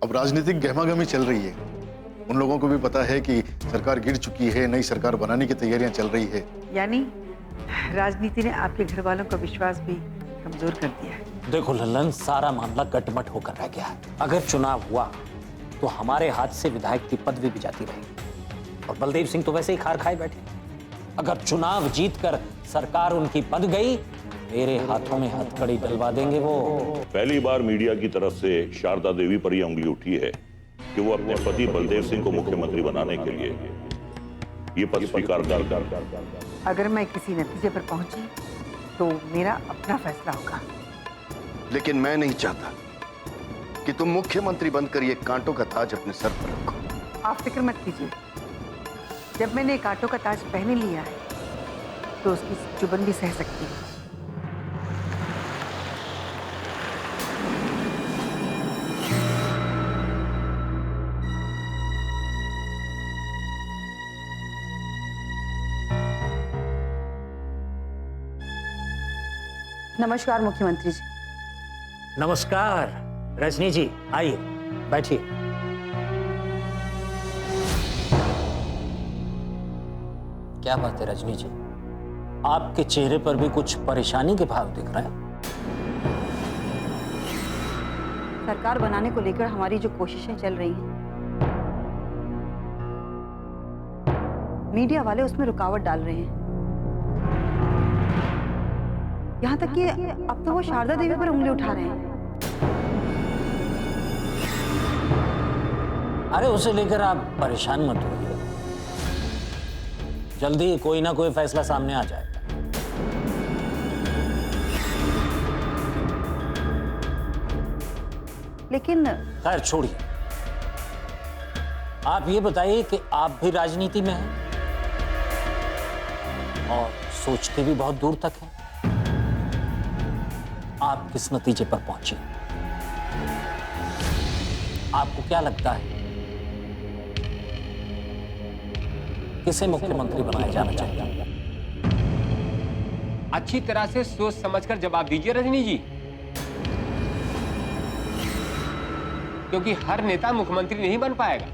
अब राजनीतिक गहमागहमी चल रही है। उन लोगों को भी पता है कि सरकार गिर चुकी है, नई सरकार बनाने की तैयारियां चल रही है। यानी राजनीति ने आपके घर वालों का विश्वास भी कमजोर कर दिया है। देखो लल्लन, सारा मामला गटमट होकर रह गया है। अगर चुनाव हुआ तो हमारे हाथ से विधायक की पदवी भी जाती रहेगी और बलदेव सिंह तो वैसे ही खार खाए बैठे। अगर चुनाव जीतकर सरकार उनकी बन गई, मेरे हाथों में हथकड़ी डलवा देंगे वो। पहली बार मीडिया की तरफ से शारदा देवी पर यह उंगली उठी है कि वो अपने पति बलदेव सिंह को मुख्यमंत्री बनाने के लिए ये पद स्वीकार कर। अगर मैं किसी नतीजे पर पहुंची तो मेरा अपना फैसला होगा। लेकिन मैं नहीं चाहता कि तुम मुख्यमंत्री बनकर ये कांटों का ताज अपने सर पर रखो। आप फिक्र मत कीजिए, जब मैंने कांटों का ताज पहन लिया है तो उसकी चुभन भी सह सकती है। नमस्कार मुख्यमंत्री जी। नमस्कार रजनी जी, आइए बैठिए। क्या बात है रजनी जी, आपके चेहरे पर भी कुछ परेशानी के भाव दिख रहे हैं। सरकार बनाने को लेकर हमारी जो कोशिशें चल रही हैं, मीडिया वाले उसमें रुकावट डाल रहे हैं। यहाँ तक कि अब तो वो शारदा देवी पर उंगली उठा रहे हैं। अरे उसे लेकर आप परेशान मत होइए, जल्दी कोई ना कोई फैसला सामने आ जाएगा। लेकिन खैर छोड़िए, आप ये बताइए कि आप भी राजनीति में हैं और सोचते भी बहुत दूर तक हैं। आप किस नतीजे पर पहुंचे? आपको क्या लगता है किसे मुख्यमंत्री बनाया जाना चाहिए? अच्छी तरह से सोच समझकर जवाब दीजिए रजनी जी, क्योंकि हर नेता मुख्यमंत्री नहीं बन पाएगा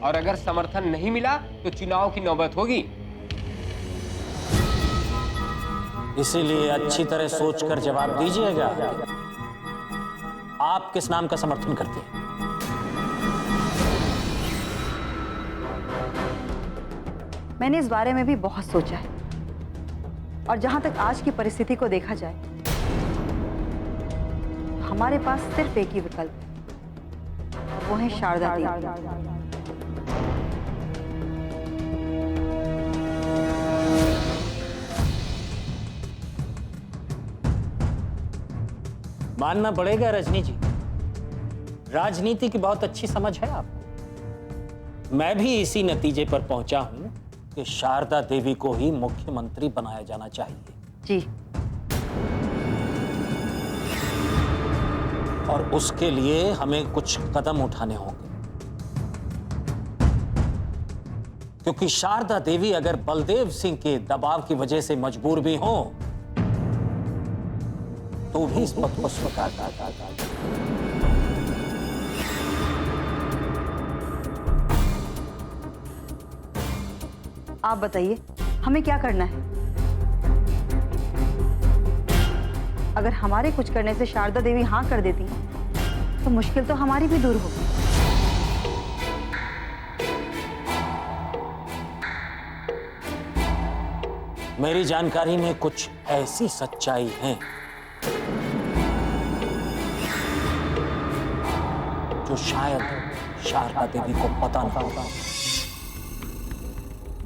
और अगर समर्थन नहीं मिला तो चुनाव की नौबत होगी। इसीलिए अच्छी तरह सोचकर जवाब दीजिएगा। आप किस नाम का समर्थन करते हैं? मैंने इस बारे में भी बहुत सोचा है और जहां तक आज की परिस्थिति को देखा जाए तो हमारे पास सिर्फ एक ही विकल्प है और वो है शारदा देवी। मानना पड़ेगा रजनी जी, राजनीति की बहुत अच्छी समझ है आपको। मैं भी इसी नतीजे पर पहुंचा हूं कि शारदा देवी को ही मुख्यमंत्री बनाया जाना चाहिए। जी। और उसके लिए हमें कुछ कदम उठाने होंगे, क्योंकि शारदा देवी अगर बलदेव सिंह के दबाव की वजह से मजबूर भी हो तो भी इस पद को स्वीकार करता। आप बताइए हमें क्या करना है? अगर हमारे कुछ करने से शारदा देवी हाँ कर देती तो मुश्किल तो हमारी भी दूर होगी। मेरी जानकारी में कुछ ऐसी सच्चाई है जो शायद शारदा देवी को पता ना होगा।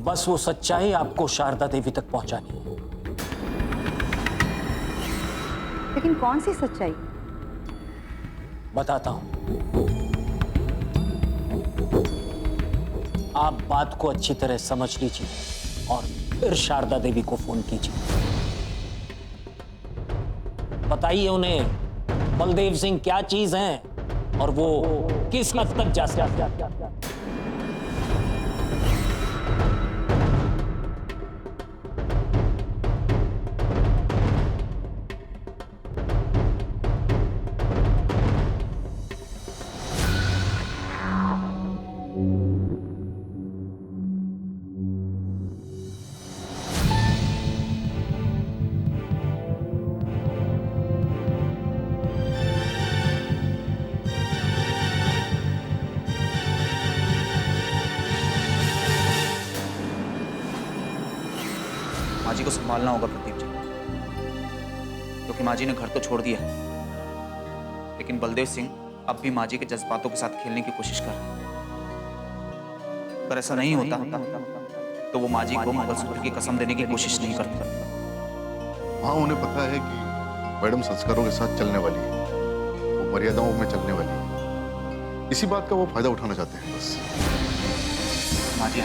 बस वो सच्चाई आपको शारदा देवी तक पहुंचानी है। लेकिन कौन सी सच्चाई? बताता हूं, आप बात को अच्छी तरह समझ लीजिए और फिर शारदा देवी को फोन कीजिए। बताइए उन्हें बलदेव सिंह क्या चीज है और वो किस हद तक जा सकते हैं। माँ जी को संभालना होगा प्रदीप जी, क्योंकि माँ जी ने घर तो छोड़ दिया है, लेकिन बलदेव सिंह अब भी माँ जी के जज्बातों के साथ खेलने की कोशिश कर रहे हैं। अगर ऐसा नहीं होता तो वो माँ जी को मंगलसूत्र की कसम देने की कोशिश नहीं करते। हाँ, उन्हें पता है कि मैडम संस्कारों के साथ चलने वाली है, वो मर्यादाओं में चलने वाली है। इसी बात का वो फायदा उठाना चाहते हैं बस। माँ जी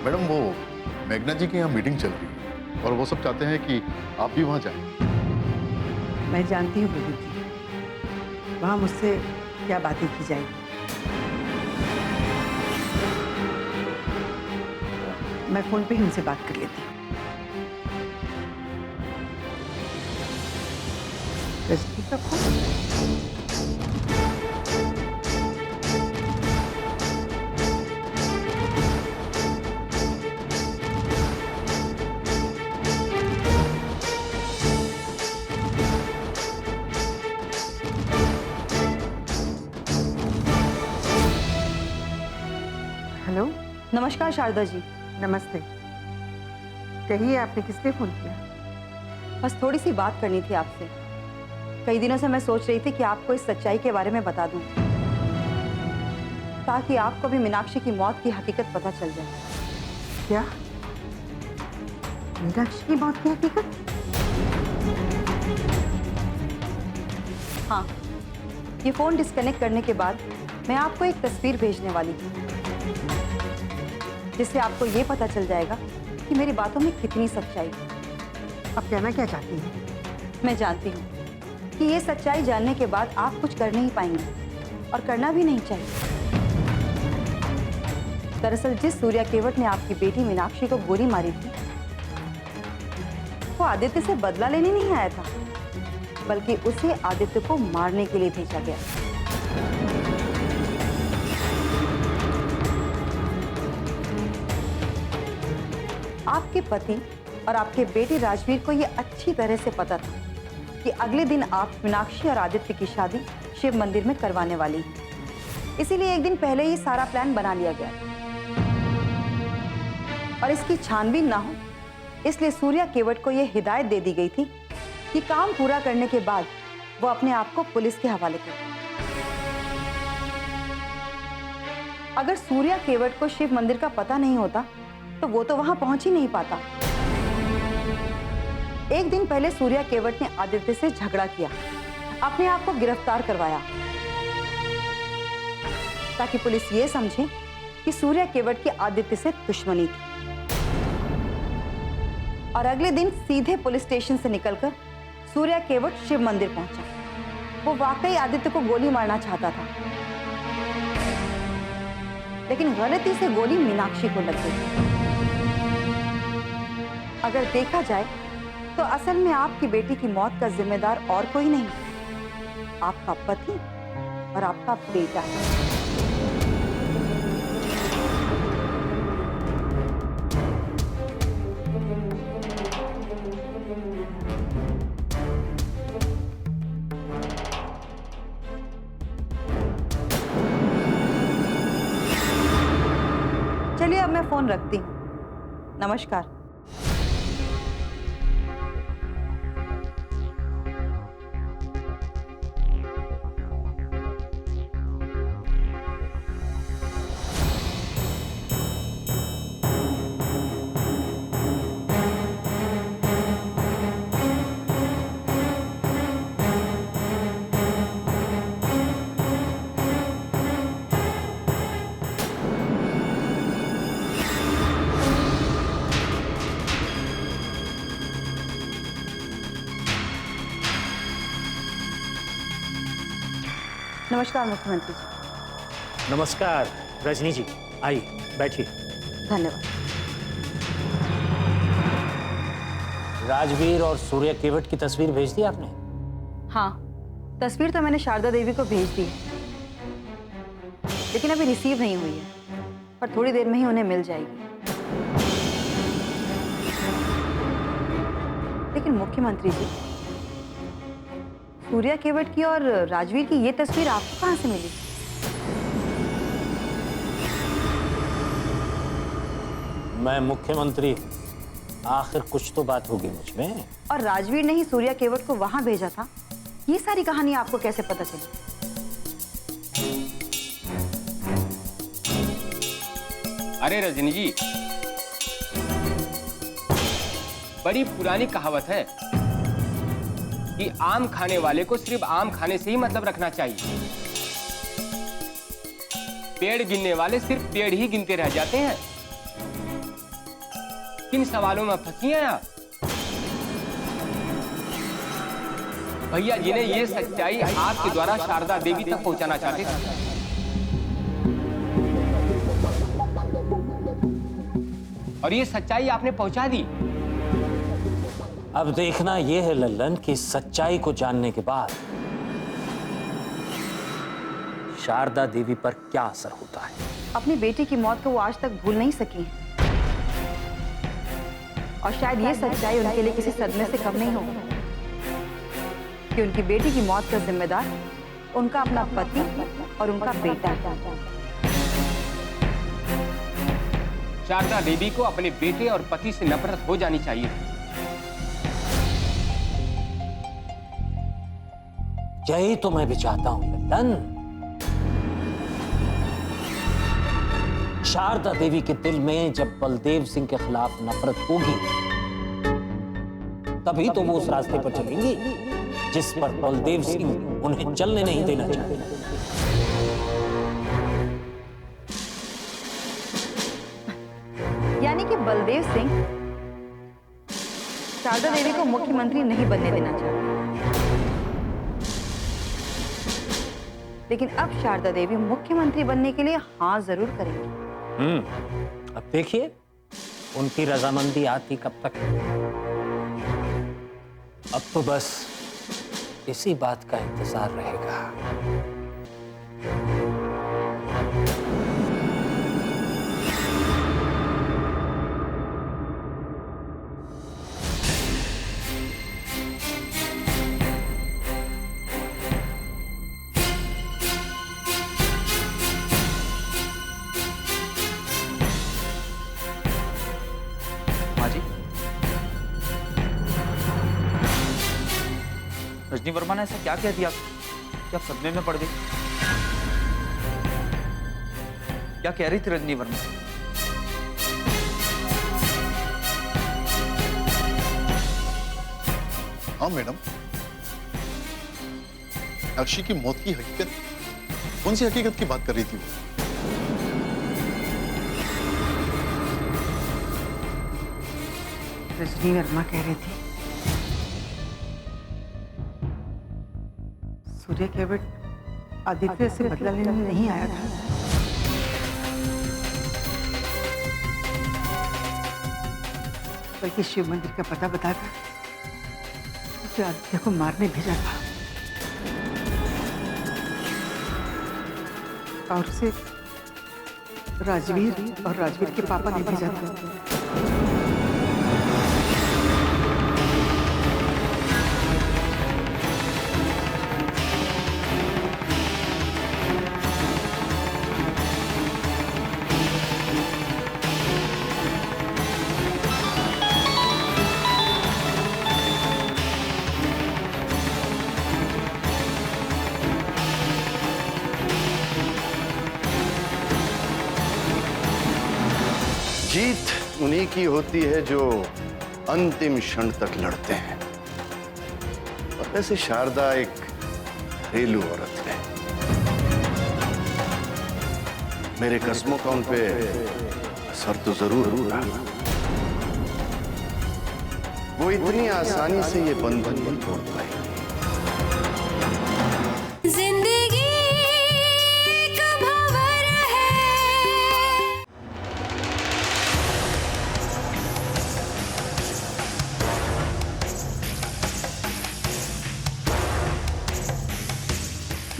मैडम, वो मेघना जी की यहाँ मीटिंग चल रही है और वो सब चाहते हैं कि आप भी वहाँ जाएं। मैं जानती हूँ प्रदीप जी, वहाँ मुझसे क्या बातें की जाएगी। मैं फोन पे ही उनसे बात कर लेती हूँ। रजनी का फोन? हेलो। नमस्कार शारदा जी। नमस्ते। कहिए, आपने किस लिए फोन किया? बस थोड़ी सी बात करनी थी आपसे। कई दिनों से मैं सोच रही थी कि आपको इस सच्चाई के बारे में बता दूं, ताकि आपको भी मीनाक्षी की मौत की हकीकत पता चल जाए। क्या? मीनाक्षी की मौत की हकीकत? हाँ, ये फोन डिस्कनेक्ट करने के बाद मैं आपको एक तस्वीर भेजने वाली हूँ, जिससे आपको ये पता चल जाएगा कि मेरी बातों में कितनी सच्चाई है। आप कहना क्या चाहती हैं? मैं जानती हूँ कि ये सच्चाई जानने के बाद आप कुछ कर नहीं पाएंगे, और करना भी नहीं चाहिए। दरअसल जिस सूर्या केवट ने आपकी बेटी मीनाक्षी को गोली मारी थी, वो आदित्य से बदला लेने नहीं आया था, बल्कि उसे आदित्य को मारने के लिए भेजा गया। आपके पति और आपके बेटे राजवीर को यह अच्छी तरह से पता था कि अगले दिन आप मीनाक्षी और आदित्य की शादी शिव मंदिर में करवाने वाली है। इसीलिए एक दिन पहले ही सारा प्लान बना लिया गया और इसकी छानबीन ना हो, इसलिए सूर्या केवट को यह हिदायत दे दी गई थी कि काम पूरा करने के बाद वो अपने आप को पुलिस के हवाले करे। अगर सूर्या केवट को शिव मंदिर का पता नहीं होता तो वो तो वहां पहुंच ही नहीं पाता। एक दिन पहले सूर्या केवट ने आदित्य से झगड़ा किया, अपने आप को गिरफ्तार करवाया, ताकि पुलिस ये समझे कि सूर्या केवट की आदित्य से दुश्मनी थी। और अगले दिन सीधे पुलिस स्टेशन से निकलकर सूर्या केवट शिव मंदिर पहुंचा। वो वाकई आदित्य को गोली मारना चाहता था, लेकिन गलती से गोली मीनाक्षी को लग गई। अगर देखा जाए तो असल में आपकी बेटी की मौत का जिम्मेदार और कोई नहीं, आपका पति और आपका बेटा है। चलिए अब मैं फोन रखती हूँ। नमस्कार। नमस्कार मुख्यमंत्री जी। नमस्कार रजनी जी, आइए बैठिए। धन्यवाद। राजवीर और सूर्या केवट की तस्वीर भेज दी आपने? हाँ, तस्वीर तो मैंने शारदा देवी को भेज दी, लेकिन अभी रिसीव नहीं हुई है, पर थोड़ी देर में ही उन्हें मिल जाएगी। लेकिन मुख्यमंत्री जी, सूर्या केवट की और राजवीर की ये तस्वीर आपको कहां से मिली? मैं मुख्यमंत्री हूं, आखिर कुछ तो बात होगी मुझ में। और राजवीर ने ही सूर्या केवट को वहां भेजा था, ये सारी कहानी आपको कैसे पता चली? अरे रजनी जी, बड़ी पुरानी कहावत है कि आम खाने वाले को सिर्फ आम खाने से ही मतलब रखना चाहिए। पेड़ गिनने वाले सिर्फ पेड़ ही गिनते रह जाते हैं। किन सवालों में फंसी हैं आप? भैया जी ने ये सच्चाई आपके द्वारा शारदा देवी तक पहुंचाना चाहते थे, और ये सच्चाई आपने पहुंचा दी। अब देखना यह है लल्लन कि सच्चाई को जानने के बाद शारदा देवी पर क्या असर होता है। अपनी बेटी की मौत को वो आज तक भूल नहीं सकी हैं। और शायद ये सच्चाई उनके लिए किसी सदमे से कम नहीं होगी कि उनकी बेटी की मौत का जिम्मेदार उनका अपना पति और उनका बेटा है। शारदा देवी को अपने बेटे और पति से नफरत हो जानी चाहिए। यही तो मैं भी चाहता हूं लल्लन। शारदा देवी के दिल में जब बलदेव सिंह के खिलाफ नफरत होगी, तभी तो वो उस रास्ते पर चलेंगी जिस पर बलदेव सिंह उन्हें चलने नहीं देना चाहते। यानी कि बलदेव सिंह शारदा देवी को मुख्यमंत्री नहीं बनने देना चाहते, लेकिन अब शारदा देवी मुख्यमंत्री बनने के लिए हाँ जरूर करेंगी। अब देखिए उनकी रजामंदी आती कब तक है। अब तो बस इसी बात का इंतजार रहेगा। रजनी वर्मा ने ऐसा क्या कह दिया कि आप सदमे में पड़ गई? क्या कह रही थी रजनी वर्मा? हाँ मैडम, अक्षय की मौत की हकीकत, कौन सी हकीकत की बात कर रही थी वो? रजनी वर्मा कह रही थी सूर्य केवट आदित्य से बदला लेने नहीं आया था, बल्कि शिव मंदिर का पता बताकर उसे आदित्य को मारने भेजा था और उसे राजवीर और राजवीर के पापा ने भेजा था। जीत उन्हीं की होती है जो अंतिम क्षण तक लड़ते हैं। और वैसे शारदा एक घरेलू औरत है। मेरे कस्मों का उन पे असर तो जरूर हुआ। वो इतनी आसानी से ये बंधन नहीं तोड़ पाएगी।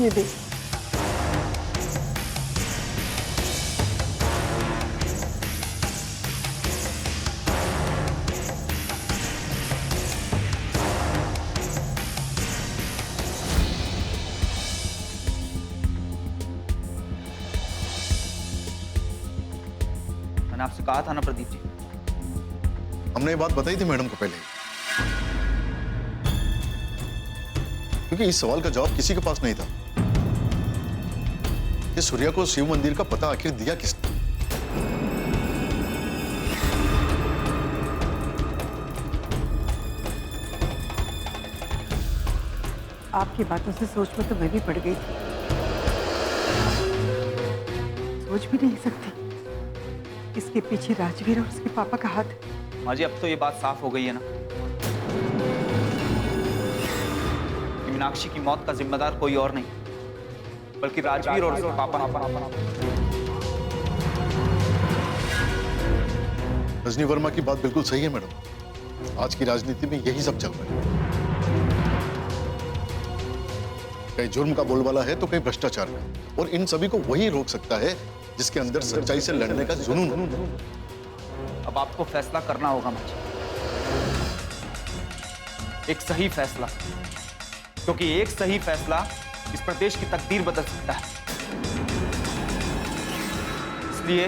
ये देख, मैंने आपसे कहा था ना प्रदीप जी, हमने ये बात बताई थी मैडम को पहले ही। क्योंकि इस सवाल का जवाब किसी के पास नहीं था कि सूर्या को शिव मंदिर का पता आखिर दिया किसने। आपकी बातों से सोच में तो मैं भी पड़ गई थी। सोच भी नहीं सकती इसके पीछे राजवीर और उसके पापा का हाथ है। माँ जी, अब तो ये बात साफ हो गई है ना कि मीनाक्षी की मौत का जिम्मेदार कोई और नहीं बल्कि राजवीर और उसके पापा हैं। रजनी वर्मा की बात बिल्कुल सही है मैडम। आज की राजनीति में यही सब चल रहा है। कहीं जुर्म का बोलबाला है तो कहीं भ्रष्टाचार का, और इन सभी को वही रोक सकता है जिसके अंदर सच्चाई से लड़ने का जुनून हो। अब आपको फैसला करना होगा माँ जी, एक सही फैसला, क्योंकि एक सही फैसला इस प्रदेश की तकदीर बदल सकता है। इसलिए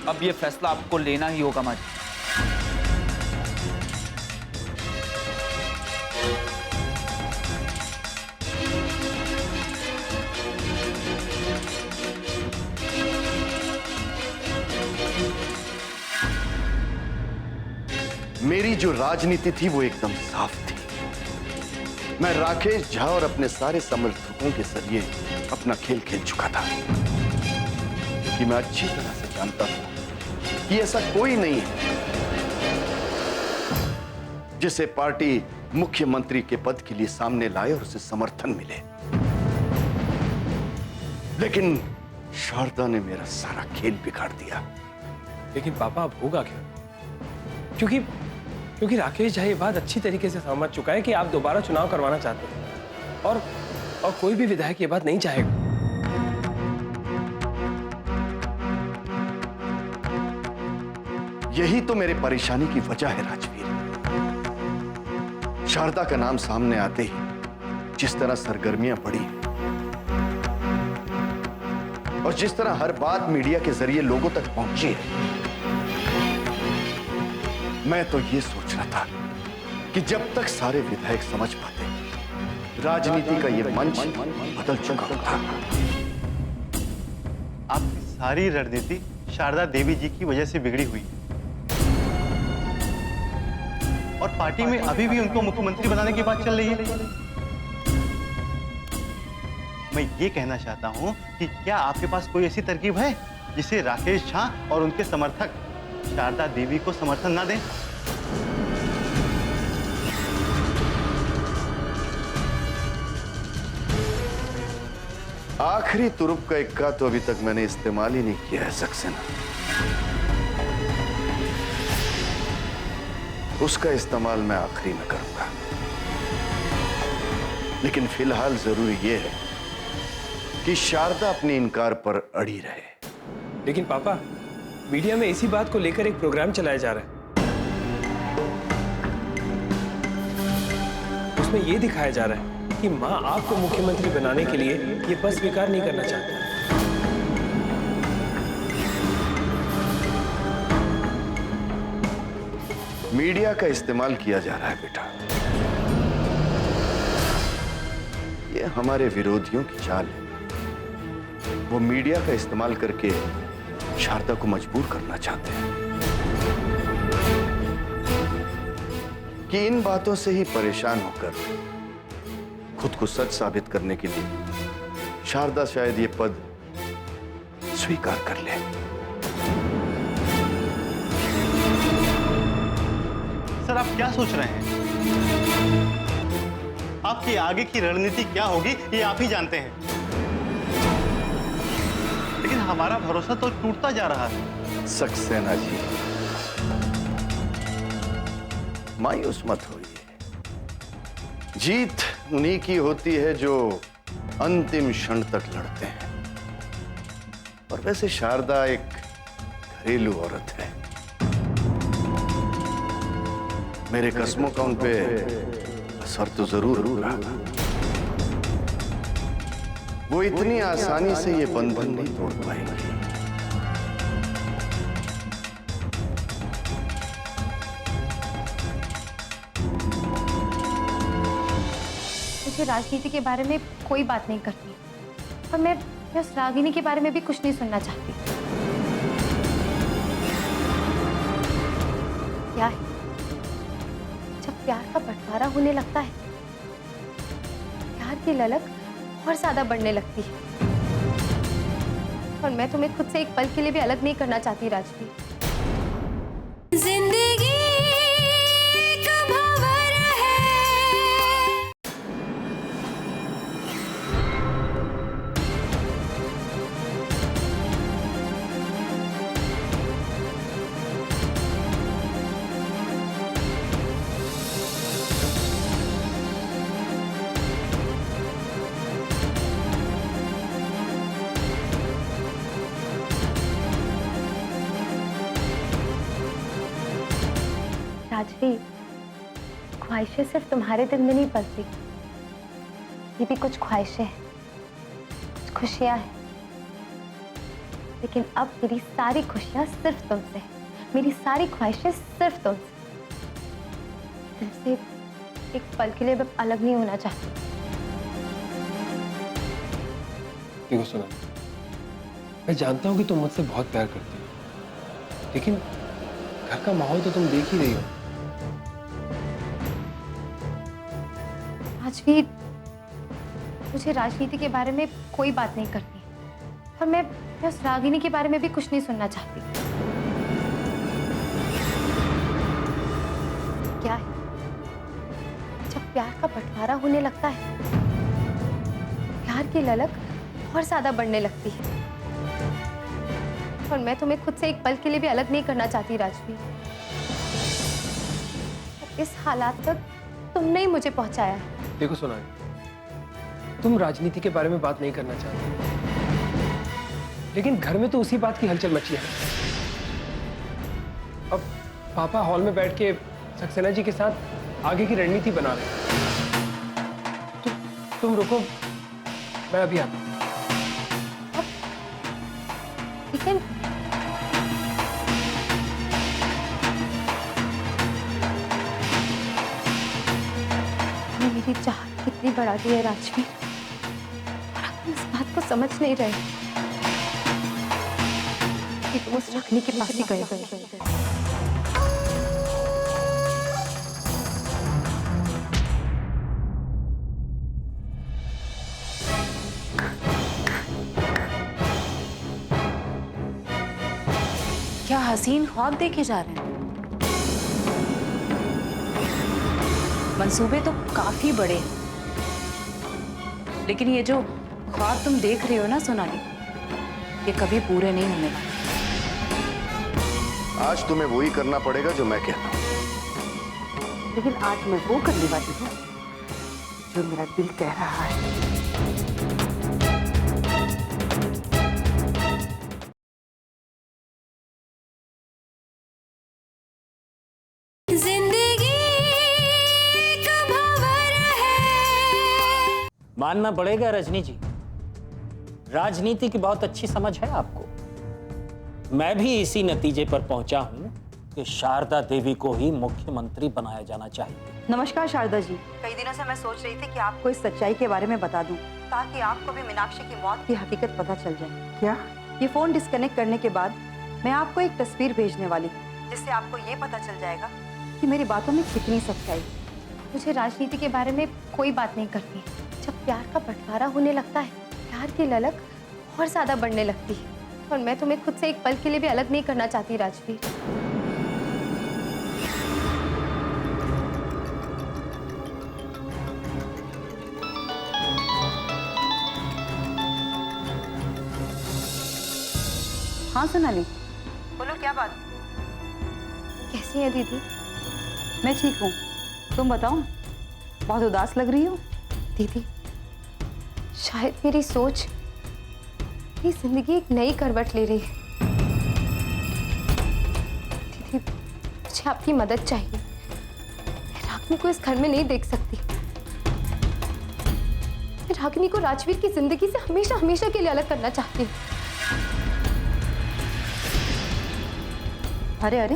अब यह फैसला आपको लेना ही होगा माँ जी। मेरी जो राजनीति थी वो एकदम साफ थी। मैं राकेश झा और अपने सारे समर्थकों के जरिए अपना खेल खेल चुका था, क्योंकि मैं अच्छी तरह से जानता था कि ऐसा कोई नहीं है जिसे पार्टी मुख्यमंत्री के पद के लिए सामने लाए और उसे समर्थन मिले। लेकिन शारदा ने मेरा सारा खेल बिगाड़ दिया। लेकिन पापा अब होगा क्या? क्योंकि राकेश झा ये बात अच्छी तरीके से समझ चुका है कि आप दोबारा चुनाव करवाना चाहते हैं, और कोई भी विधायक ये बात नहीं चाहेगा। यही तो मेरे परेशानी की वजह है राजवीर। शारदा का नाम सामने आते ही जिस तरह सरगर्मियां बढ़ी और जिस तरह हर बात मीडिया के जरिए लोगों तक पहुंची है, मैं तो ये सोच रहा था कि जब तक सारे विधायक समझ पाते राजनीति का ये मंच बदल चुका था। आपकी सारी रणनीति शारदा देवी जी की वजह से बिगड़ी हुई है, और पार्टी में अभी भी उनको मुख्यमंत्री बनाने की बात चल रही है। मैं ये कहना चाहता हूं कि क्या आपके पास कोई ऐसी तरकीब है जिसे राकेश झा और उनके समर्थक शारदा देवी को समर्थन ना दें? आखिरी तुरुप का इक्का तो अभी तक मैंने इस्तेमाल ही नहीं किया है सक्सेना। उसका इस्तेमाल मैं आखिरी में करूंगा, लेकिन फिलहाल जरूरी यह है कि शारदा अपने इनकार पर अड़ी रहे। लेकिन पापा, मीडिया में इसी बात को लेकर एक प्रोग्राम चलाया जा रहा है। उसमें यह दिखाया जा रहा है कि मां आपको मुख्यमंत्री बनाने के लिए ये पद स्वीकार नहीं करना चाहती। मीडिया का इस्तेमाल किया जा रहा है बेटा। ये हमारे विरोधियों की चाल है। वो मीडिया का इस्तेमाल करके शारदा को मजबूर करना चाहते हैं कि इन बातों से ही परेशान होकर खुद को सच साबित करने के लिए शारदा शायद ये पद स्वीकार कर ले। सर, आप क्या सोच रहे हैं? आपकी आगे की रणनीति क्या होगी ये आप ही जानते हैं, लेकिन हमारा भरोसा तो टूटता जा रहा है। सक्सेना जी, मायूस मत होइए। जीत उन्हीं की होती है जो अंतिम क्षण तक लड़ते हैं। और वैसे शारदा एक घरेलू औरत है। मेरे कस्मों का उन पे असर तो जरूर रहा। वो इतनी आसानी से ये बंधन नहीं तोड़ पाएगी। मुझे राजनीति के बारे में कोई बात नहीं करती और मैं उस रागिनी के बारे में भी कुछ नहीं सुनना चाहती। क्या है, जब प्यार का बंटवारा होने लगता है, प्यार की ललक और ज्यादा बढ़ने लगती है। और मैं तुम्हें खुद से एक पल के लिए भी अलग नहीं करना चाहती राजवीर। जिंदगी एक भंवर है। राजवीर, ख्वाहिशें सिर्फ तुम्हारे दिल में नहीं पलती, ये भी कुछ ख्वाहिशें हैं, कुछ खुशियां हैं। लेकिन अब मेरी सारी खुशियां सिर्फ तुमसे हैं, मेरी सारी ख्वाहिशें सिर्फ तुमसे। तुमसे एक पल के लिए भी अलग नहीं होना चाहती। देखो सुना, मैं जानता हूँ कि तुम मुझसे बहुत प्यार करती हो, लेकिन घर का माहौल तो तुम देख ही रही हो। राजवीर, मुझे राजनीति के बारे में कोई बात नहीं करनी और मैं उस रागिनी के बारे में भी कुछ नहीं सुनना चाहती। क्या है, जब प्यार का बंटवारा होने लगता है, प्यार की ललक और ज्यादा बढ़ने लगती है। और मैं तुम्हें खुद से एक पल के लिए भी अलग नहीं करना चाहती राजवीर। इस हालात तक तुमने ही मुझे पहुंचाया है। देखो सुना, तुम राजनीति के बारे में बात नहीं करना चाहती, लेकिन घर में तो उसी बात की हलचल मची है। अब पापा हॉल में बैठ के सक्सेना जी के साथ आगे की रणनीति बना रहे हैं। तुम रुको, मैं अभी आता हूं। लेकिन मेरी चाहत कितनी बढ़ा दी है राजवीर, और अब तुम इस बात को समझ नहीं रहे कि तुम उस रागिनी के पास ही गए। क्या हसीन ख्वाब देखे जा रहे हैं? मंसूबे तो काफी बड़े हैं, लेकिन ये जो ख्वाब तुम देख रहे हो ना सोनाली, ये कभी पूरे नहीं होने वाले। आज तुम्हें वही करना पड़ेगा जो मैं कहता हूं। लेकिन आज मैं वो करने वाली हूँ जो मेरा दिल कह रहा है। मानना पड़ेगा रजनी जी, राजनीति की बहुत अच्छी समझ है आपको। मैं भी इसी नतीजे पर पहुंचा हूं कि शारदा देवी को ही मुख्यमंत्री बनाया जाना चाहिए। नमस्कार शारदा जी। कई दिनों से मैं सोच रही थी कि आपको इस सच्चाई के बारे में बता दूं, ताकि आपको भी मीनाक्षी की मौत की हकीकत पता चल जाए। क्या? ये फोन डिस्कनेक्ट करने के बाद मैं आपको एक तस्वीर भेजने वाली हूँ, जिससे आपको ये पता चल जाएगा कि मेरी बातों में कितनी सच्चाई। मुझे राजनीति के बारे में कोई बात नहीं करनी। जब प्यार का बंटवारा होने लगता है, प्यार की ललक और ज्यादा बढ़ने लगती है। और मैं तुम्हें खुद से एक पल के लिए भी अलग नहीं करना चाहती राजवीर। हाँ सोनाली, बोलो क्या बात? कैसी है दीदी? मैं ठीक हूँ, तुम बताओ, बहुत उदास लग रही हो। दीदी, शायद मेरी सोच, मेरी जिंदगी एक नई करवट ले रही है। दीदी, मुझे आपकी मदद चाहिए। मैं रागिनी को इस घर में नहीं देख सकती। मैं रागिनी को राजवीर की जिंदगी से हमेशा हमेशा के लिए अलग करना चाहती हूँ। अरे अरे,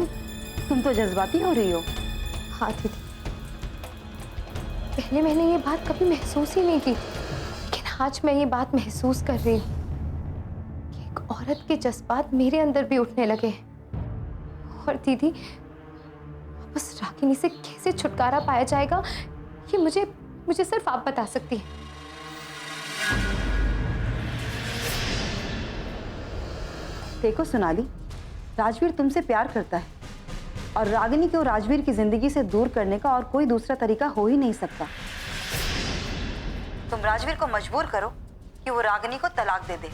तुम तो जज्बाती हो रही हो। हाँ दीदी, पहले मैंने ये बात कभी महसूस ही नहीं की, लेकिन आज मैं ये बात महसूस कर रही हूँ कि एक औरत के जज्बात मेरे अंदर भी उठने लगे हैं। और दीदी, बस रागिनी से कैसे छुटकारा पाया जाएगा ये मुझे सिर्फ आप बता सकती हैं। देखो सोनाली, राजवीर तुमसे प्यार करता है और रागिनी को राजवीर की जिंदगी से दूर करने का और कोई दूसरा तरीका हो ही नहीं सकता। तुम राजवीर को मजबूर करो कि वो रागिनी को तलाक दे दे।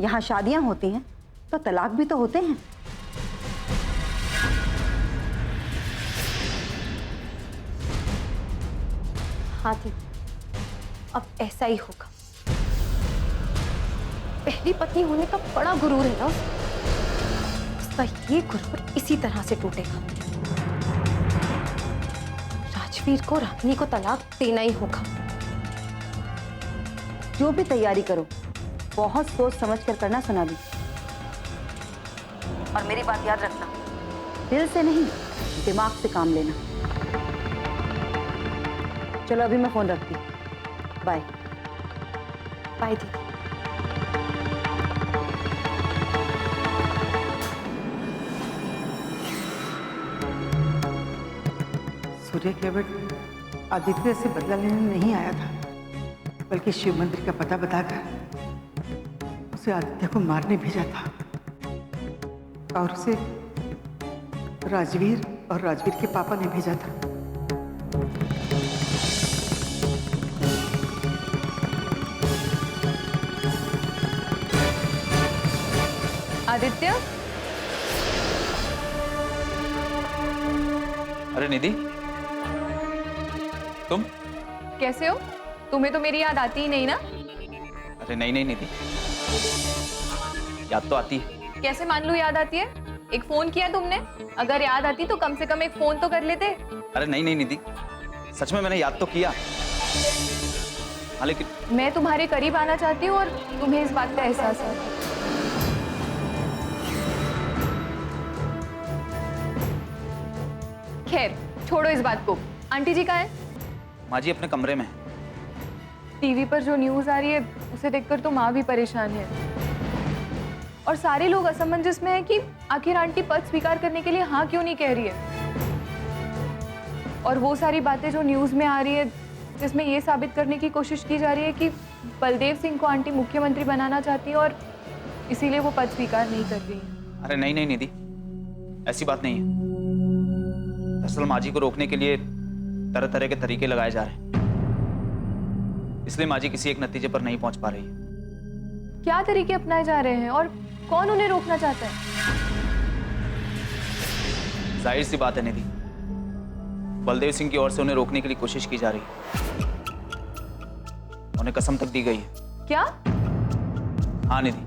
यहाँ शादियां होती हैं तो तलाक भी तो होते हैं। हाँ दीदी, अब ऐसा ही होगा। पहली पत्नी होने का बड़ा गुरूर है ना, उसका ये गुरूर इसी तरह से टूटेगा। राजवीर को रागिनी को तलाक देना ही होगा। जो भी तैयारी करो बहुत सोच समझ कर करना सोनाली, और मेरी बात याद रखना, दिल से नहीं दिमाग से काम लेना। चलो अभी मैं फोन रखती हूँ। बाय। बाय दीदी। सूर्य केवल आदित्य से बदला लेने नहीं आया था, बल्कि शिव मंदिर का पता बताकर उसे आदित्य को मारने भेजा था और उसे राजवीर और राजवीर के पापा ने भेजा था। आदित्य, अरे निधि, तुम कैसे हो? तुम्हें तो मेरी याद आती ही नहीं ना? अरे नहीं नहीं निधि, याद तो आती है। कैसे मान लूं याद आती है? एक फोन किया तुमने, अगर याद आती तो कम से कम एक फोन तो कर लेते। अरे नहीं नहीं निधि, सच में मैंने याद तो किया। हाँ लेकिन मैं तुम्हारे करीब आना चाहती हूँ और तुम्हें इस बात का एहसास है। खैर छोड़ो इस बात को। आंटी जी कहाँ है? माँ जी अपने कमरे में। टीवी पर जो न्यूज आ रही है उसे देखकर तो माँ भी परेशान है, और सारे लोग असमंजस में हैं कि आखिर आंटी पद स्वीकार करने के लिए हाँ क्यों नहीं कह रही है। और वो सारी बातें जो न्यूज में आ रही है जिसमें ये साबित करने की कोशिश की जा रही है कि बलदेव सिंह को आंटी मुख्यमंत्री बनाना चाहती है और इसीलिए वो पद स्वीकार नहीं कर रही है। अरे नहीं नहीं निधि, ऐसी बात नहीं है। दरअसल माँ जी को रोकने के लिए तरह तरह के तरीके लगाए जा रहे हैं, इसलिए माँ जी किसी एक नतीजे पर नहीं पहुंच पा रही है। क्या तरीके अपनाए जा रहे हैं और कौन उन्हें रोकना चाहता है? जाहिर सी बात है निधि, बलदेव सिंह की ओर से उन्हें रोकने के लिए कोशिश की जा रही है। उन्हें कसम तक दी गई है। क्या? हाँ निधि,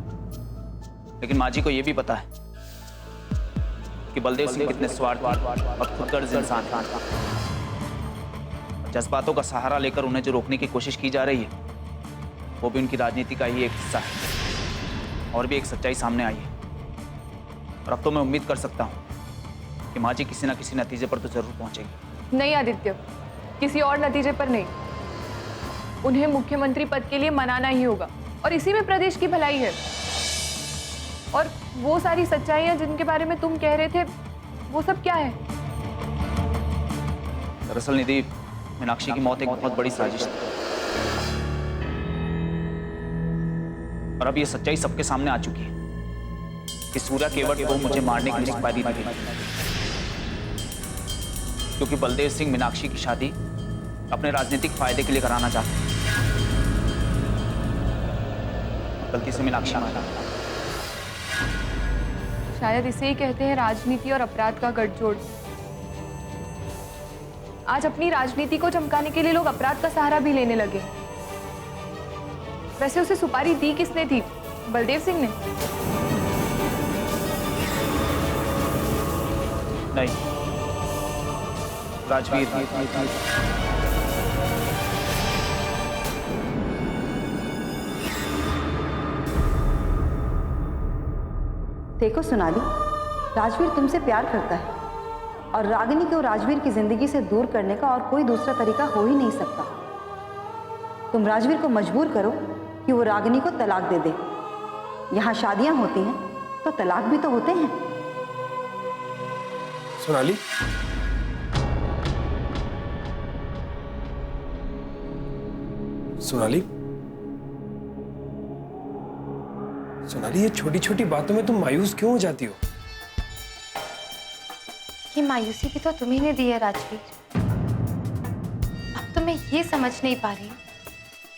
लेकिन माँ जी को यह भी पता है कि बलदेव सिंह कितने स्वार्थी और खुदगर्ज इंसान हैं। जज्बातों का सहारा लेकर उन्हें जो रोकने की कोशिश की जा रही है वो भी उनकी राजनीति का ही एक हिस्सा है। और भी एक सच्चाई सामने आई है, और अब तो मैं उम्मीद कर सकता हूं कि माँ जी किसी ना किसी नतीजे पर तो जरूर पहुंचेगी। नहीं आदित्य, किसी और नतीजे पर नहीं। उन्हें मुख्यमंत्री पद के लिए मनाना ही होगा, और इसी में प्रदेश की भलाई है। और वो सारी सच्चाइयां जिनके बारे में तुम कह रहे थे वो सब क्या है? दरअसल निधि, मीनाक्षी की मौत एक बहुत बड़ी साजिश थी, और अब ये सच्चाई सबके सामने आ चुकी है कि सूर्या केवट को मुझे मारने की जिम्मेदारी दी गई, क्योंकि बलदेव सिंह मीनाक्षी की शादी अपने राजनीतिक फायदे के लिए कराना चाहते हैं। गलती से मीनाक्षी मारा। शायद इसे ही कहते हैं राजनीति और अपराध का गठजोड़। आज अपनी राजनीति को चमकाने के लिए लोग अपराध का सहारा भी लेने लगे। वैसे उसे सुपारी दी किसने थी? बलदेव सिंह ने? नहीं, राजवीर। देखो सोनाली, राजवीर तुमसे प्यार करता है और रागिनी को राजवीर की जिंदगी से दूर करने का और कोई दूसरा तरीका हो ही नहीं सकता। तुम राजवीर को मजबूर करो कि वो रागिनी को तलाक दे दे। यहाँ शादियां होती हैं तो तलाक भी तो होते हैं। सोनाली, सोनाली, सोनाली, ये छोटी छोटी बातों में तुम मायूस क्यों हो जाती हो? ये मायूसी भी तो तुम्ही ने दी है राजवीर। अब तो मैं ये समझ नहीं पा रही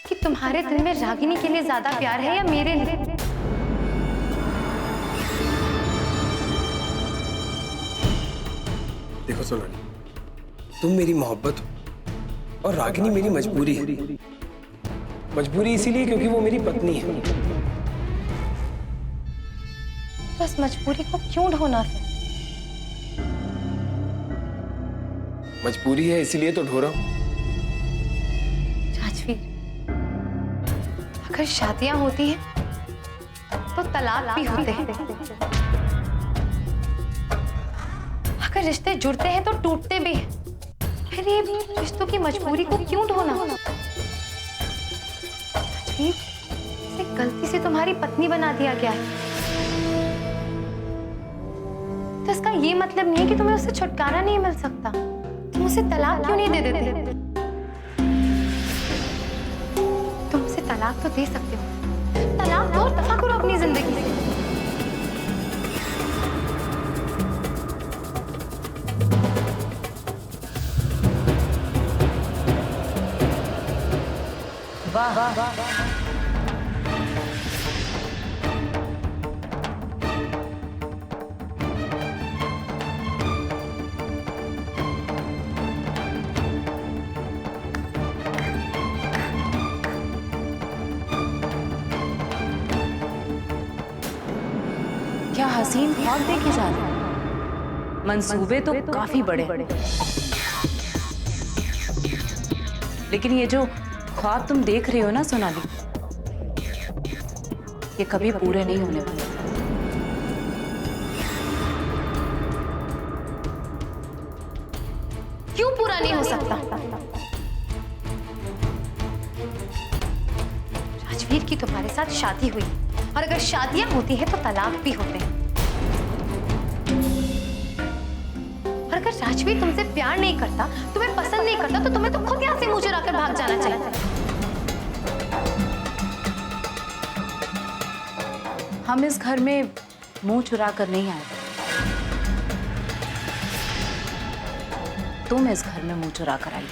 कि तुम्हारे दिल में रागिनी के लिए ज्यादा प्यार है या मेरे लिए। देखो सोनाली, तुम मेरी मोहब्बत हो और रागिनी मेरी मजबूरी है। मजबूरी इसीलिए क्योंकि वो मेरी पत्नी है। बस मजबूरी को क्यों ढोना फिर? मजबूरी है इसीलिए तो ढो रहा हूं। राजवीर, अगर शादियां होती हैं तो तलाक भी होते हैं। अगर रिश्ते जुड़ते हैं तो टूटते भी हैं। फिर ये रिश्तों की मजबूरी को क्यों ढोना? राजवीर, इसे गलती से तुम्हारी पत्नी बना दिया गया है, तो इसका ये मतलब नहीं है कि तुम्हें उससे छुटकारा नहीं मिल सकता। तुम उसे तलाक क्यों नहीं दे देते? तुम उसे तलाक तो दे सकते हो। तलाक दो और दफा करो अपनी जिंदगी से। वाह वाह वाह। क्या हसीन ख्वाब देखे जा रहे हैं। मंसूबे तो काफी बड़े, लेकिन ये जो ख्वाब तुम देख रहे हो ना सोनाली, ये कभी पूरे नहीं होने वाले। क्यों पूरा नहीं हो सकता? राजवीर की तुम्हारे साथ शादी हुई, और अगर शादियां होती हैं तो तलाक भी होते हैं। और अगर राजवीर तुमसे प्यार नहीं करता, तुम्हें पसंद नहीं करता, तो तुम्हें तो खुद यहाँ से मुंह चुराकर भाग जाना चाहिए। हम इस घर में मुंह चुरा कर नहीं आए। तुम इस घर में मुंह चुरा कर आई।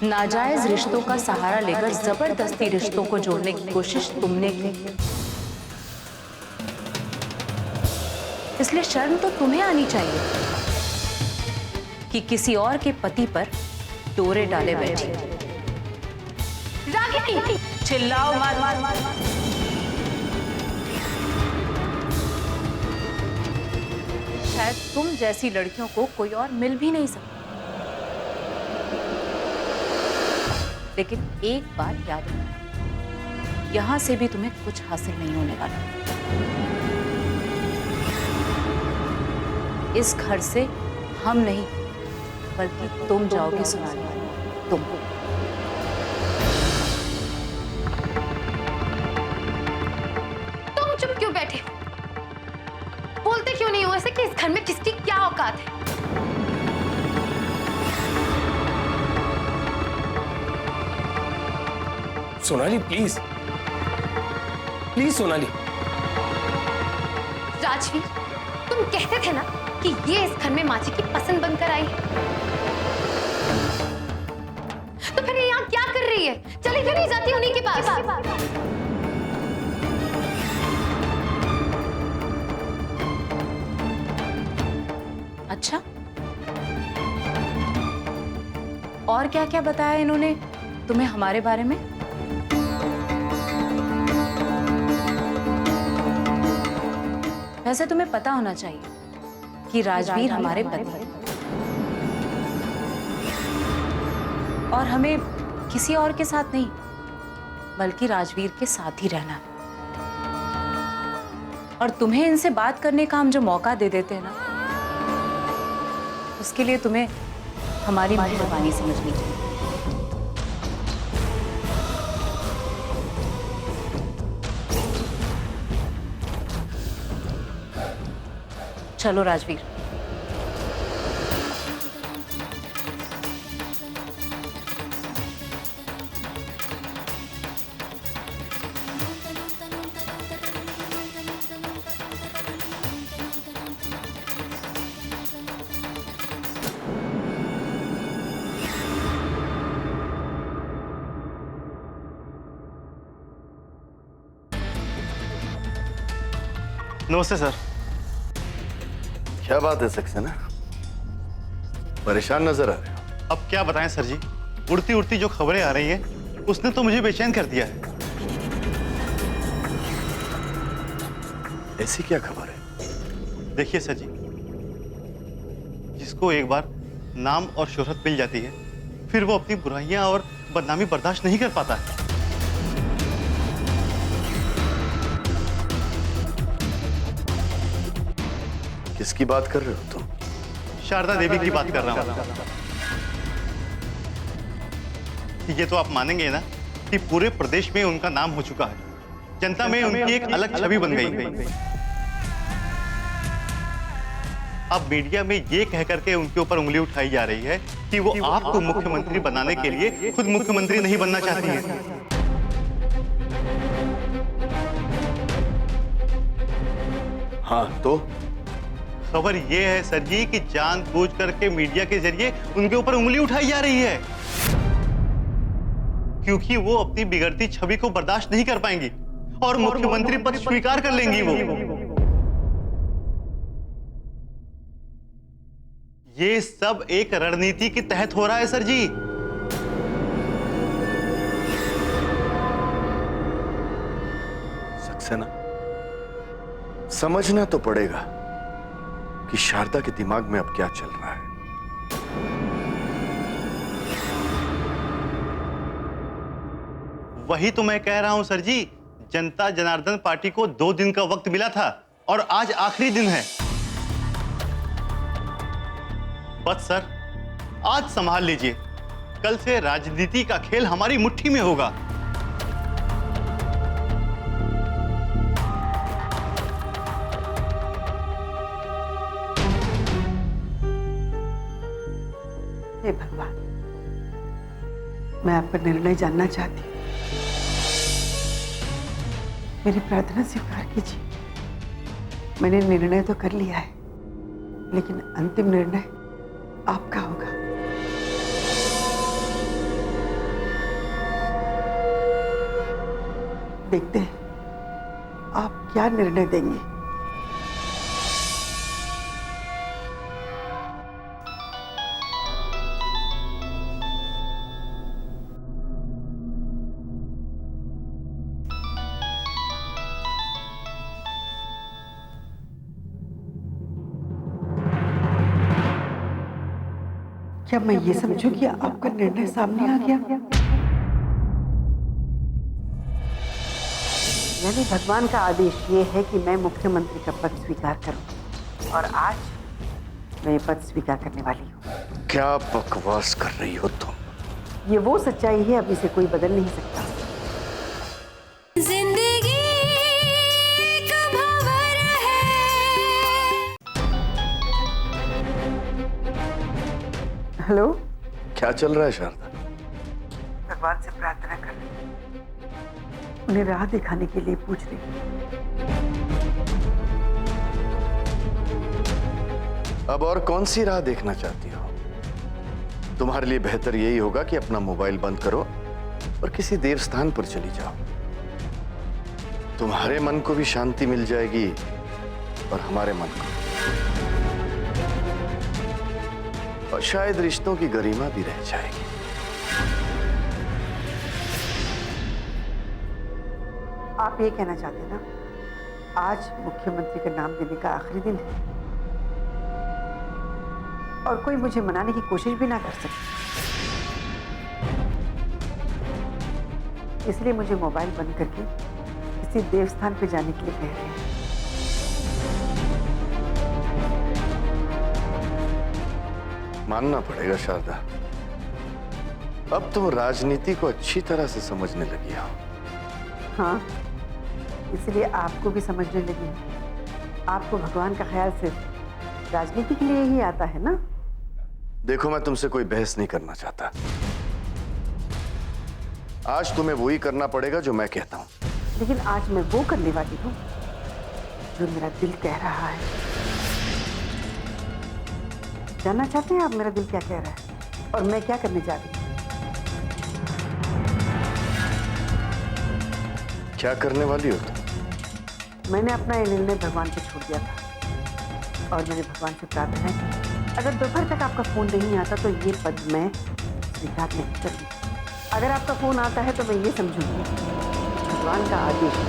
नाजायज रिश्तों का सहारा लेकर जबरदस्ती रिश्तों को जोड़ने की कोशिश तुमने की, इसलिए शर्म तो तुम्हें आनी चाहिए कि किसी और के पति पर डोरे डाले बैठी। रागिनी, चिल्लाओ मत। शायद तुम जैसी लड़कियों को कोई और मिल भी नहीं सकता, लेकिन एक बात याद रखना, यहां से भी तुम्हें कुछ हासिल नहीं होने वाला। इस घर से हम नहीं, बल्कि तुम जाओगे सोनाली, तुम। तुम चुप क्यों बैठे? बोलते क्यों नहीं हो ऐसे कि इस घर में किसकी क्या औकात है? Sonali please, please Sonali. राजवीर, तुम कहते थे ना कि ये इस घर में माची की पसंद बनकर आई है, तो फिर ये यहाँ क्या कर रही है? चली क्यों नहीं जाती उन्हीं के पास? अच्छा, और क्या क्या बताया इन्होंने तुम्हें हमारे बारे में? वैसे तुम्हें पता होना चाहिए कि राजवीर हमारे पति हैं और हमें किसी और के साथ नहीं, बल्कि राजवीर के साथ ही रहना। और तुम्हें इनसे बात करने का हम जो मौका दे देते हैं ना, उसके लिए तुम्हें हमारी मेहरबानी समझनी चाहिए। चलो राजवीर। नमस्ते सर। क्या बात है सक्सेना, परेशान नजर आ रहे हो? अब क्या बताएं सर जी, उड़ती उड़ती जो खबरें आ रही हैं उसने तो मुझे बेचैन कर दिया है। ऐसी क्या खबर है? देखिए सर जी, जिसको एक बार नाम और शोहरत मिल जाती है, फिर वो अपनी बुराइयां और बदनामी बर्दाश्त नहीं कर पाता है। किसकी बात कर रहे हो तुम? शारदा देवी की बात कर रहा हूं। ये तो आप मानेंगे ना कि पूरे प्रदेश में उनका नाम हो चुका है, जनता में उनकी एक अलग छवि बन गई। अब मीडिया में ये कह करके उनके ऊपर उंगली उठाई जा रही है कि वो आपको मुख्यमंत्री बनाने के लिए खुद मुख्यमंत्री नहीं बनना चाहती है। हाँ तो खबर ये है सर जी कि जानबूझ करके मीडिया के जरिए उनके ऊपर उंगली उठाई जा रही है, क्योंकि वो अपनी बिगड़ती छवि को बर्दाश्त नहीं कर पाएंगी और मुख्यमंत्री पद स्वीकार कर लेंगी। वो ये सब एक रणनीति के तहत हो रहा है सर जी। सक्सेना, समझना तो पड़ेगा कि शारदा के दिमाग में अब क्या चल रहा है। वही तो मैं कह रहा हूं सर जी, जनता जनार्दन पार्टी को 2 दिन का वक्त मिला था और आज आखिरी दिन है। बस सर, आज संभाल लीजिए, कल से राजनीति का खेल हमारी मुट्ठी में होगा। हे भगवान, मैं आपका निर्णय जानना चाहती हूँ। मेरी प्रार्थना स्वीकार कीजिए। मैंने निर्णय तो कर लिया है, लेकिन अंतिम निर्णय आपका होगा। देखते हैं आप क्या निर्णय देंगे। क्या मैं ये समझूं कि आपका निर्णय सामने आ गया? यानी भगवान का आदेश ये है कि मैं मुख्यमंत्री का पद स्वीकार करूं, और आज मैं ये पद स्वीकार करने वाली हूँ। क्या बकवास कर रही हो तुम? ये वो सच्चाई है, अब इसे कोई बदल नहीं सकता। हेलो, क्या चल रहा है शारदा? भगवान से प्रार्थना कर रही हूँ, उन्हें राह दिखाने के लिए पूछ रही हूँ। अब और कौन सी राह देखना चाहती हो? तुम्हारे लिए बेहतर यही होगा कि अपना मोबाइल बंद करो और किसी देव स्थान पर चली जाओ। तुम्हारे मन को भी शांति मिल जाएगी और हमारे मन को, और शायद रिश्तों की गरिमा भी रह जाएगी। आप ये कहना चाहते हैं ना, आज मुख्यमंत्री का नाम देने का आखिरी दिन है और कोई मुझे मनाने की कोशिश भी ना कर सके, इसलिए मुझे मोबाइल बंद करके किसी देवस्थान पे जाने के लिए कह रहे हैं। मानना पड़ेगा शारदा, अब तुम राजनीति को अच्छी तरह से समझने लगी हो। हाँ, इसलिए आपको भी समझने लगी हूँ। आपको भगवान का ख्याल सिर्फ राजनीति के लिए ही आता है ना? देखो, मैं तुमसे कोई बहस नहीं करना चाहता। आज तुम्हें वही करना पड़ेगा जो मैं कहता हूं। लेकिन आज मैं वो करने वाली हूँ जो मेरा दिल कह रहा है। जानना चाहते हैं आप मेरा दिल क्या कह रहा है और मैं क्या करने जा रही हूँ? क्या करने वाली हो तुम? मैंने अपना ये निर्णय भगवान को छोड़ दिया था और मैंने भगवान से प्रार्थना की, अगर दोपहर तक आपका फोन नहीं आता तो ये पद मैं स्वीकार नहीं करूँगी। अगर आपका फोन आता है तो मैं ये समझूंगी भगवान का आदेश है।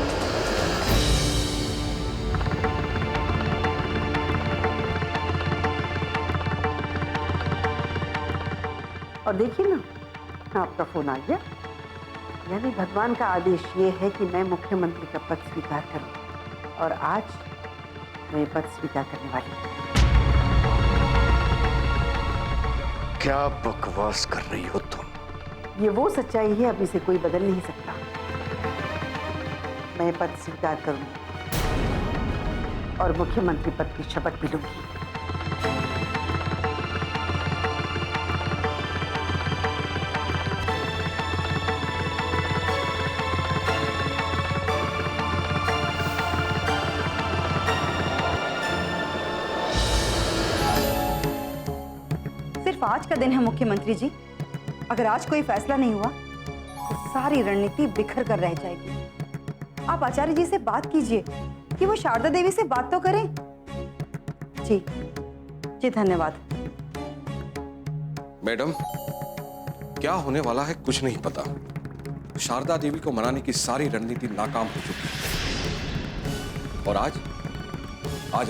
और देखिए ना, आपका फोन आ गया। यानी भगवान का आदेश ये है कि मैं मुख्यमंत्री का पद स्वीकार करूं और आज मैं पद स्वीकार करने वाली हूं। क्या बकवास कर रही हो तुम? ये वो सच्चाई है, अब इसे कोई बदल नहीं सकता। मैं पद स्वीकार करूंगी और मुख्यमंत्री पद की शपथ भी लूंगी। सिर्फ आज का दिन है मुख्यमंत्री जी। अगर आज कोई फैसला नहीं हुआ तो सारी रणनीति बिखर कर रह जाएगी। आप आचार्य जी से बात कीजिए कि वो शारदा देवी से बात तो करें। जी जी, धन्यवाद। मैडम, क्या होने वाला है कुछ नहीं पता। शारदा देवी को मनाने की सारी रणनीति नाकाम हो चुकी है और आज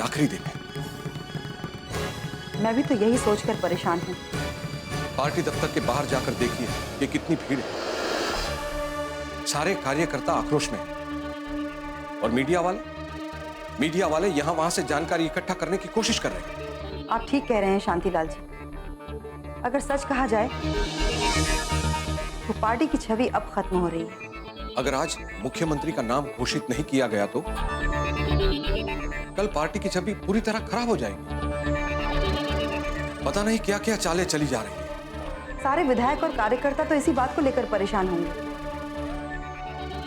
आखिरी दिन है। मैं भी तो यही सोचकर परेशान हूँ। पार्टी दफ्तर के बाहर जाकर देखिए कि कितनी भीड़ है। सारे कार्यकर्ता आक्रोश में हैं और मीडिया वाले यहां वहां से जानकारी इकट्ठा करने की कोशिश कर रहे हैं। आप ठीक कह रहे हैं शांतिलाल जी। अगर सच कहा जाए तो पार्टी की छवि अब खत्म हो रही है। अगर आज मुख्यमंत्री का नाम घोषित नहीं किया गया तो कल पार्टी की छवि पूरी तरह खराब हो जाएगी। पता नहीं क्या क्या चालें चली जा रही है। सारे विधायक और कार्यकर्ता तो इसी बात को लेकर परेशान होंगे।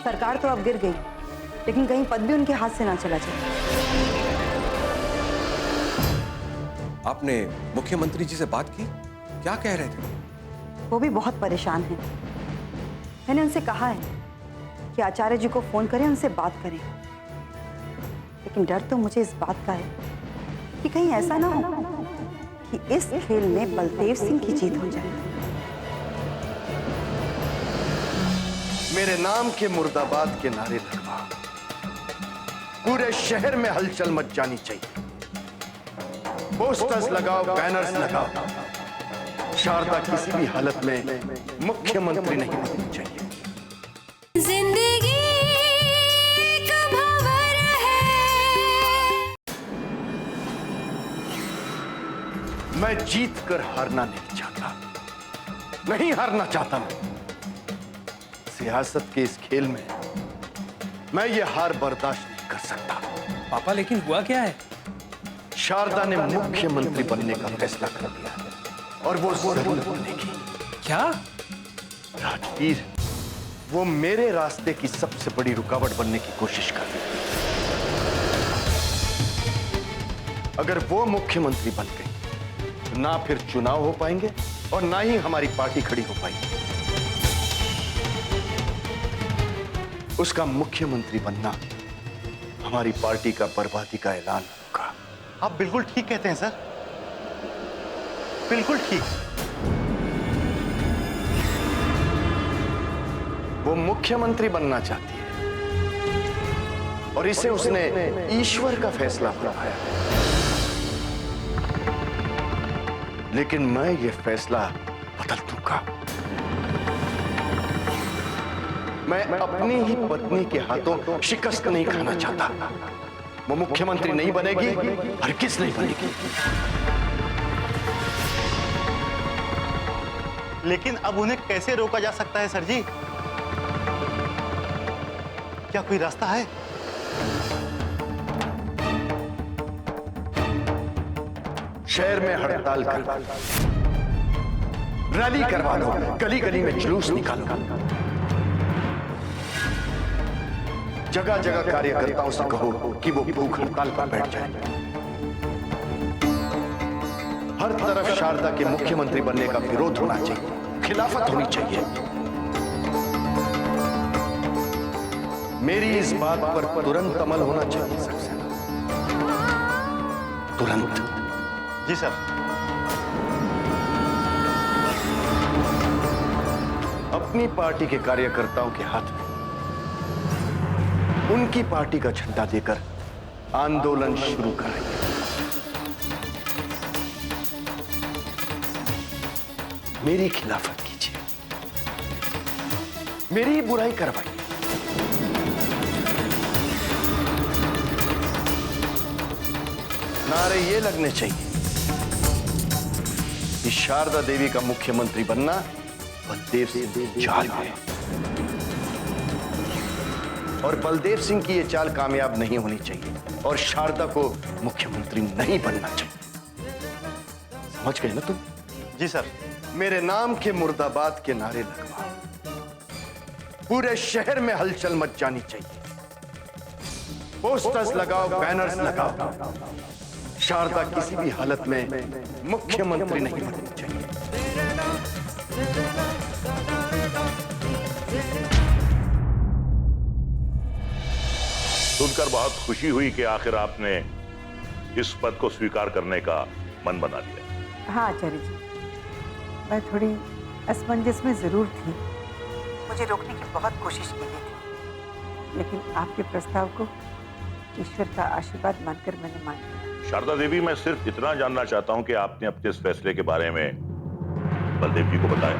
सरकार तो अब गिर गई, लेकिन कहीं पद भी उनके हाथ से ना चला जाए। आपने मुख्यमंत्री जी से बात की? क्या कह रहे थे? वो भी बहुत परेशान हैं। मैंने उनसे कहा है कि आचार्य जी को फोन करें, उनसे बात करें, लेकिन डर तो मुझे इस बात का है कि कहीं ऐसा ना हो कि इस खेल में बलदेव सिंह की जीत हो जाए। मेरे नाम के मुर्दाबाद के नारे लगवा, पूरे शहर में हलचल मच जानी चाहिए। पोस्टर्स लगाओ, बैनर्स लगाओ। शारदा किसी भी हालत में मुख्यमंत्री नहीं बननी चाहिए। जिंदगी एक भंवर है। मैं जीत कर हारना नहीं चाहता, नहीं हारना चाहता। मैं सियासत के इस खेल में मैं ये हार बर्दाश्त नहीं कर सकता। पापा, लेकिन हुआ क्या है? शारदा ने मुख्यमंत्री बनने का फैसला कर लिया है और वो जरूर बनेगी। क्या? राजवीर, वो मेरे रास्ते की सबसे बड़ी रुकावट बनने की कोशिश कर रही है। अगर वो मुख्यमंत्री बन गई तो ना फिर चुनाव हो पाएंगे और ना ही हमारी पार्टी खड़ी हो पाएगी। उसका मुख्यमंत्री बनना हमारी पार्टी का बर्बादी का ऐलान होगा। आप बिल्कुल ठीक कहते हैं सर, बिल्कुल ठीक। वो मुख्यमंत्री बनना चाहती है और इसे उसने ईश्वर का फैसला बनाया, लेकिन मैं ये फैसला बदल दूंगा। मैं अपनी ही पत्नी के हाथों शिकस्त नहीं खाना चाहता। वो मुख्यमंत्री नहीं बनेगी, हरगिज़ नहीं बनेगी। लेकिन अब उन्हें कैसे रोका जा सकता है सर जी? क्या कोई रास्ता है? शहर में हड़ताल करवा लो, रैली करवा लो, गली गली में जुलूस निकालो, जगह जगह कार्यकर्ताओं से कहो कि वो भूख हड़ताल पर बैठ जाए। हर तरफ शारदा के मुख्यमंत्री बनने का विरोध होना चाहिए, खिलाफत होनी चाहिए। मेरी इस बात पर तुरंत अमल होना चाहिए सक्सेना, तुरंत। जी सर। अपनी पार्टी के कार्यकर्ताओं के हाथ में उनकी पार्टी का झंडा देकर आंदोलन शुरू कराइए। मेरी खिलाफत कीजिए, मेरी बुराई करवाइए। नारे ये लगने चाहिए कि शारदा देवी का मुख्यमंत्री बनना बलदेव सिंह चाल है, और बलदेव सिंह की ये चाल कामयाब नहीं होनी चाहिए, और शारदा को मुख्यमंत्री नहीं बनना चाहिए। समझ गए ना तुम? जी सर। मेरे नाम के मुर्दाबाद के नारे लगवाओ, पूरे शहर में हलचल मच जानी चाहिए। पोस्टर्स लगाओ, बैनर्स लगाओ, शारदा किसी भी हालत में मुख्यमंत्री नहीं बननी चाहिए। सुनकर बहुत खुशी हुई कि आखिर आपने इस पद को स्वीकार करने का मन बना लिया। हाँ आचार्य जी, मैं थोड़ी असमंजस में जरूर थी, मुझे रोकने की बहुत कोशिश की गई थी, लेकिन आपके प्रस्ताव को ईश्वर का आशीर्वाद मानकर मैंने मान लिया। शारदा देवी, मैं सिर्फ इतना जानना चाहता हूं कि आपने अपने इस फैसले के बारे में बलदेव जी को बताया?